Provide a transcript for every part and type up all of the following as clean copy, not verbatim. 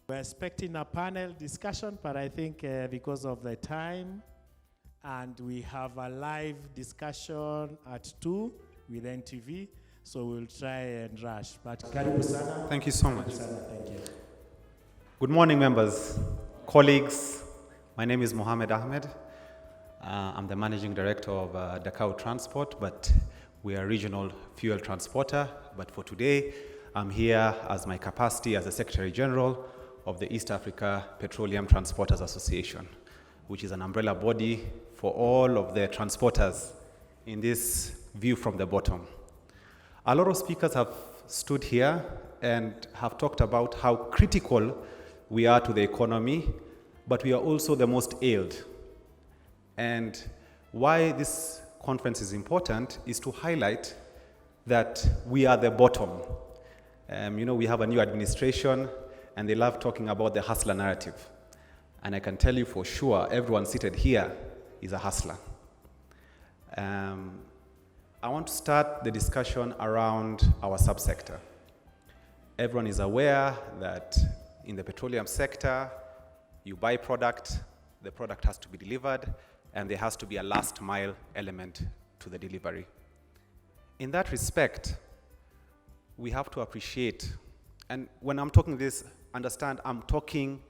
We're expecting a panel discussion, but I think because of the time, and we have a live discussion at 2 with NTV, so we'll try and rush. But karibu sana. Thank you so much. Thank you. Good morning, members, colleagues. My name is Mohammed Ahmed. I'm the Managing Director of Dakau Transport, but we are a regional fuel transporter. But for today, I'm here as my capacity as the Secretary General of the East Africa Petroleum Transporters Association, which is an umbrella body for all of the transporters in this view from the bottom. A lot of speakers have stood here and have talked about how critical we are to the economy, but we are also the most ailed. And why this conference is important is to highlight that we are the bottom. We have a new administration, and they love talking about the hustler narrative. And I can tell you for sure, everyone seated here is a hustler. I want to start the discussion around our subsector. Everyone is aware that in the petroleum sector, you buy product, the product has to be delivered, and there has to be a last mile element to the delivery. In that respect, we have to appreciate, and when I'm talking this, understand I'm talking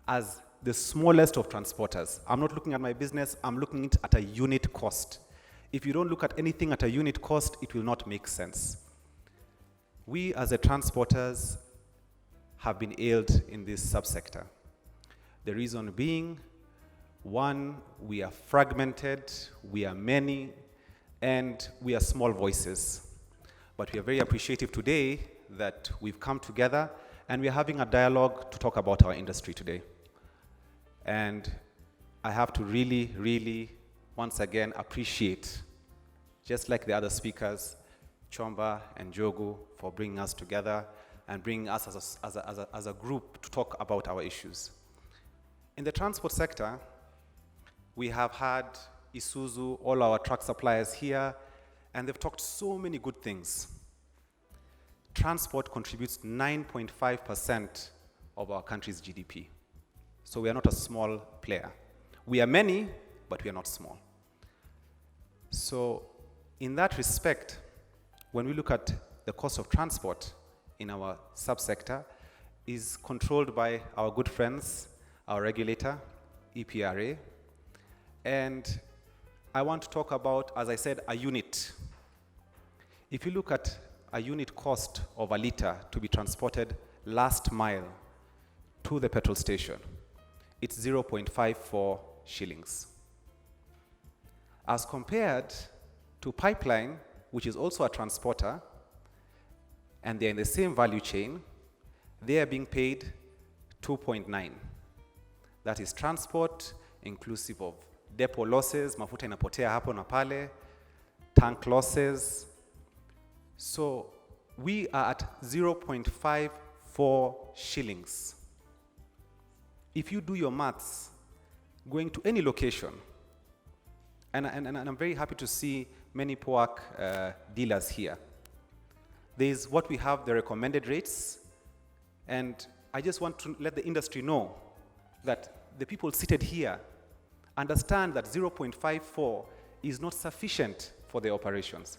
as the smallest of transporters. I'm not looking at my business, I'm looking at a unit cost. If you don't look at anything at a unit cost, it will not make sense. We as the transporters have been ailed in this subsector. The reason being, one, we are fragmented, we are many, and we are small voices. But we are very appreciative today that we've come together and we're having a dialogue to talk about our industry today. And I have to really, really, once again, appreciate, just like the other speakers, Chomba and Jogu, for bringing us together and bringing us as a group to talk about our issues. In the transport sector, we have had Isuzu, all our truck suppliers here, and they've talked so many good things. Transport contributes 9.5% of our country's GDP. So we are not a small player. We are many, but we are not small. So in that respect, when we look at the cost of transport in our subsector, is controlled by our good friends, our regulator, EPRA. And I want to talk about, as I said, a unit. If you look at a unit cost of a liter to be transported last mile to the petrol station, it's 0.54 shillings. As compared to pipeline, which is also a transporter, and they're in the same value chain, they are being paid 2.9. That is transport, inclusive of depot losses, mafuta inapotea hapo na pale, tank losses. So we are at 0.54 shillings. If you do your maths, going to any location, and I'm very happy to see many POAC dealers here. There's what we have, the recommended rates, and I just want to let the industry know that the people seated here understand that 0.54 is not sufficient for their operations.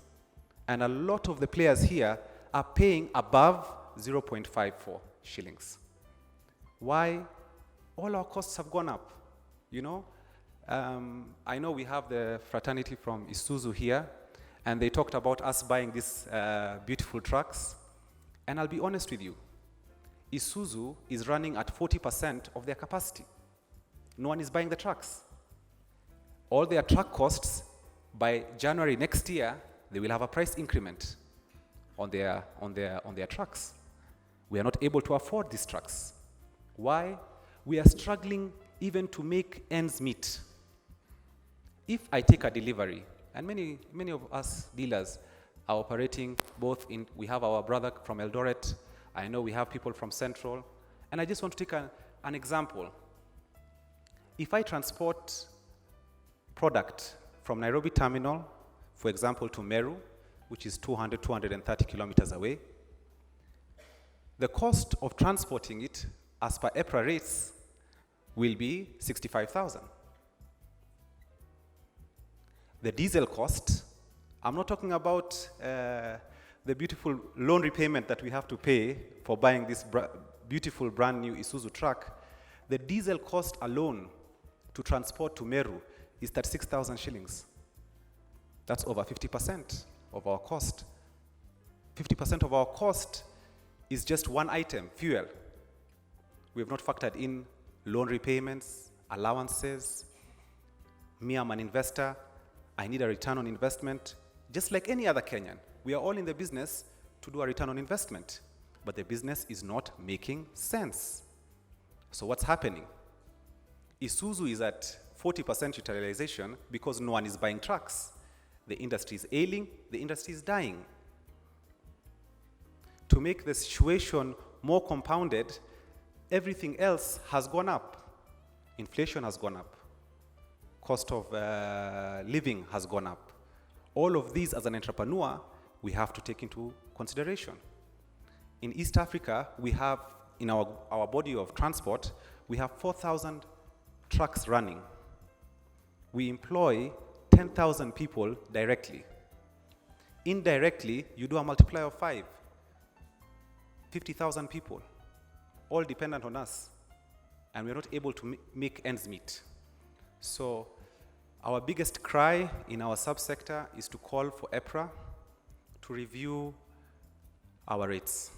And a lot of the players here are paying above 0.54 shillings. Why? All our costs have gone up, I know we have the fraternity from Isuzu here, and they talked about us buying these beautiful trucks. And I'll be honest with you, Isuzu is running at 40% of their capacity. No one is buying the trucks. All their truck costs, by January next year, they will have a price increment on their trucks. We are not able to afford these trucks. Why? We are struggling even to make ends meet. If I take a delivery, and many of us dealers are operating both in, we have our brother from Eldoret, I know we have people from Central, and I just want to take an example. If I transport product from Nairobi terminal, for example, to Meru, which is 230 kilometers away, the cost of transporting it as per EPRA rates, will be 65,000. The diesel cost, I'm not talking about the beautiful loan repayment that we have to pay for buying this beautiful brand new Isuzu truck. The diesel cost alone to transport to Meru is 36,000 shillings. That's over 50% of our cost. 50% of our cost is just one item, fuel. We have not factored in loan repayments, allowances. Me, I'm an investor. I need a return on investment. Just like any other Kenyan, we are all in the business to do a return on investment, but the business is not making sense. So what's happening? Isuzu is at 40% utilization because no one is buying trucks. The industry is ailing, the industry is dying. To make the situation more compounded, everything else has gone up. Inflation has gone up. Cost of living has gone up. All of these, as an entrepreneur, we have to take into consideration. In East Africa, we have, in our body of transport, we have 4,000 trucks running. We employ 10,000 people directly. Indirectly, you do a multiplier of 5. 50,000 people, all dependent on us, and we're not able to make ends meet. So our biggest cry in our subsector is to call for EPRA to review our rates.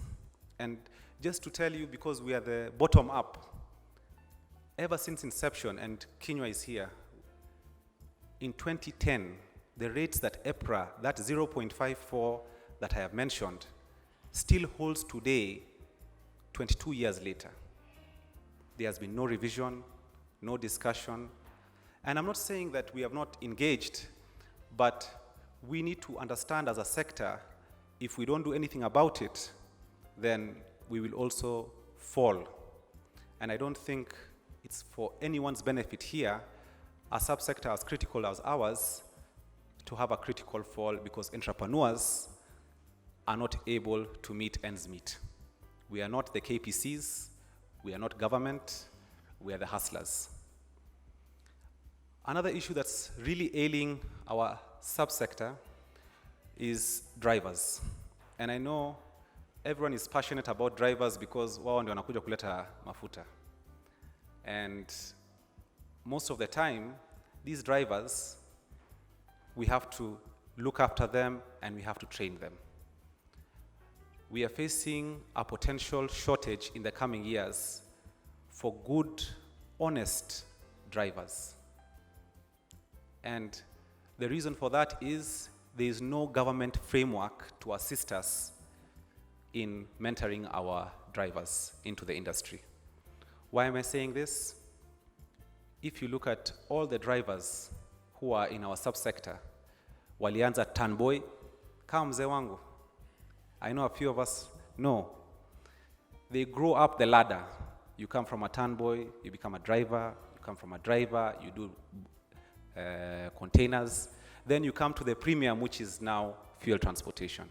And just to tell you, because we are the bottom up, ever since inception, and Kinywa is here, in 2010, the rates that EPRA, that 0.54 that I have mentioned, still holds today, 22 years later. There has been no revision, no discussion. And I'm not saying that we have not engaged, but we need to understand as a sector, if we don't do anything about it, then we will also fall. And I don't think it's for anyone's benefit here, a subsector as critical as ours, to have a critical fall because entrepreneurs are not able to meet ends meet. We are not the KPCs, we are not government, we are the hustlers. Another issue that's really ailing our subsector is drivers. And I know everyone is passionate about drivers because wao ndio wanakuja kuleta mafuta. And most of the time, these drivers, we have to look after them and we have to train them. We are facing a potential shortage in the coming years for good, honest drivers. And the reason for that is there is no government framework to assist us in mentoring our drivers into the industry. Why am I saying this? If you look at all the drivers who are in our subsector, walianza tanboy, kama mzee wangu. I know a few of us know. They grow up the ladder. You come from a tanboy, you become a driver. You come from a driver, you do containers. Then you come to the premium, which is now fuel transportation.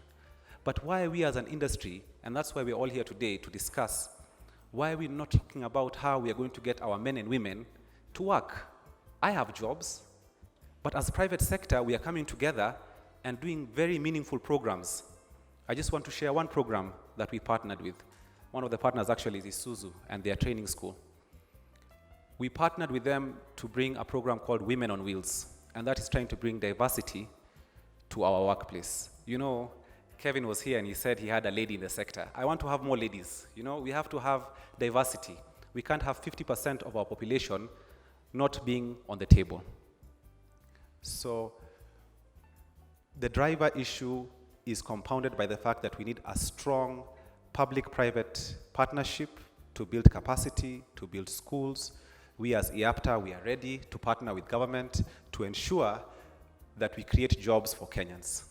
But why are we as an industry, and that's why we're all here today to discuss, why are we not talking about how we are going to get our men and women to work? I have jobs, but as a private sector, we are coming together and doing very meaningful programs. I just want to share one program that we partnered with. One of the partners actually is Isuzu and their training school. We partnered with them to bring a program called Women on Wheels, and that is trying to bring diversity to our workplace. You know, Kevin was here and he said he had a lady in the sector. I want to have more ladies. You know, we have to have diversity. We can't have 50% of our population not being on the table. So the driver issue is compounded by the fact that we need a strong public-private partnership to build capacity, to build schools. We as IAPTA, we are ready to partner with government to ensure that we create jobs for Kenyans.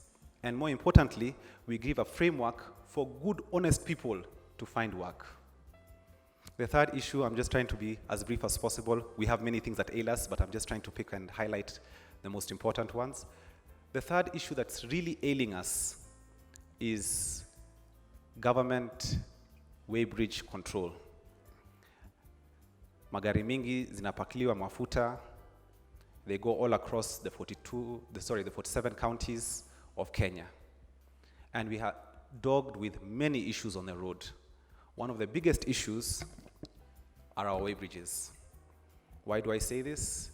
And more importantly, we give a framework for good, honest people to find work. The third issue, I'm just trying to be as brief as possible. We have many things that ail us, but I'm just trying to pick and highlight the most important ones. The third issue that's really ailing us is government weighbridge control. Magari mingi zinapakiliwa mafuta. They go all across the 47 counties of Kenya. And we are dogged with many issues on the road. One of the biggest issues are our way bridges. Why do I say this?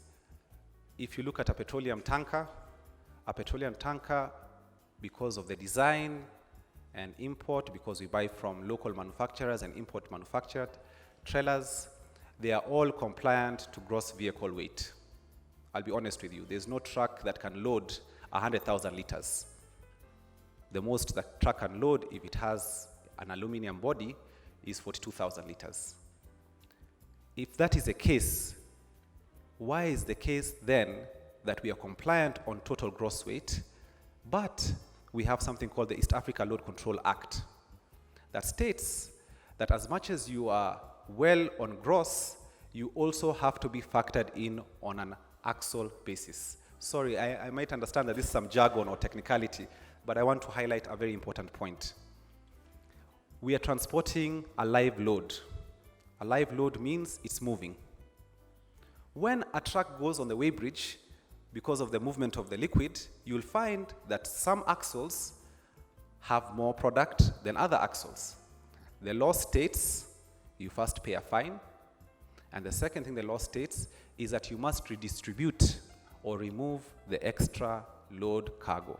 If you look at a petroleum tanker, because of the design and import, because we buy from local manufacturers and import manufactured trailers, they are all compliant to gross vehicle weight. I'll be honest with you, there's no truck that can load 100,000 liters. The most that truck can load, if it has an aluminum body, is 42,000 liters. If that is the case, why is the case then that we are compliant on total gross weight, but we have something called the East Africa Load Control Act that states that as much as you are well on gross, you also have to be factored in on an axle basis. Sorry, I might understand that this is some jargon or technicality, but I want to highlight a very important point. We are transporting a live load. A live load means it's moving. When a truck goes on the weighbridge, because of the movement of the liquid, you'll find that some axles have more product than other axles. The law states you first pay a fine, and the second thing the law states is that you must redistribute or remove the extra load cargo.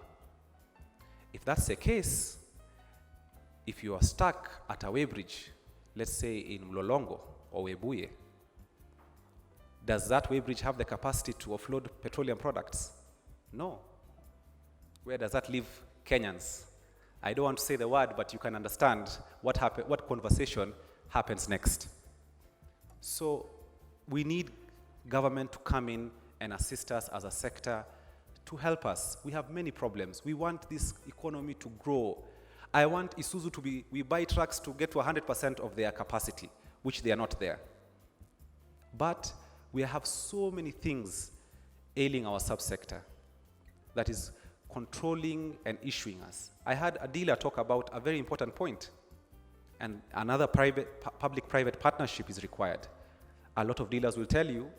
If that's the case, if you are stuck at a weighbridge, let's say in Mlolongo or Webuye, does that weighbridge have the capacity to offload petroleum products? No. Where does that leave Kenyans? I don't want to say the word, but you can understand what conversation happens next. So we need government to come in and assist us as a sector to help us. We have many problems. We want this economy to grow. I want Isuzu we buy trucks to get to 100% of their capacity, which they are not there. But we have so many things ailing our subsector that is controlling and issuing us. I had a dealer talk about a very important point, and another public-private partnership is required. A lot of dealers will tell you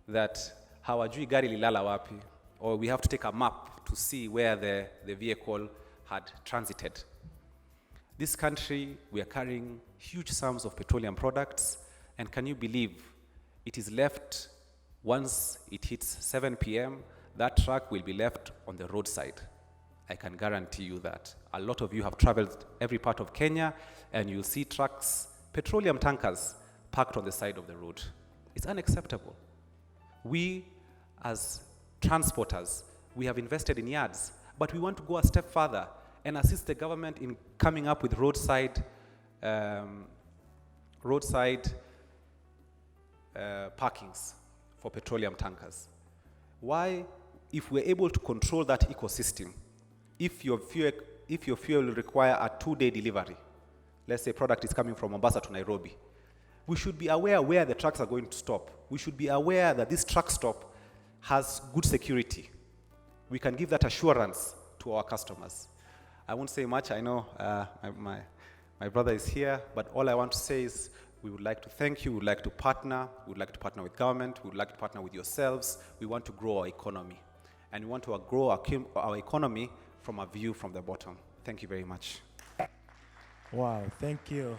that hawajui gari lilala wapi, or we have to take a map to see where the vehicle had transited. This country, we are carrying huge sums of petroleum products, and can you believe it is left, once it hits 7 p.m., that truck will be left on the roadside. I can guarantee you that. A lot of you have traveled every part of Kenya, and you'll see trucks, petroleum tankers, parked on the side of the road. It's unacceptable. We, as transporters, we have invested in yards, but we want to go a step further and assist the government in coming up with roadside parkings for petroleum tankers. Why? If we're able to control that ecosystem, if your fuel will require a 2-day delivery, let's say product is coming from Mombasa to Nairobi, we should be aware where the trucks are going to stop. We should be aware that this truck stop has good security. We can give that assurance to our customers. I won't say much. I know my brother is here, but all I want to say is we would like to thank you. We would like to partner. We would like to partner with government. We would like to partner with yourselves. We want to grow our economy. And we want to grow our economy from a view from the bottom. Thank you very much. Wow, thank you.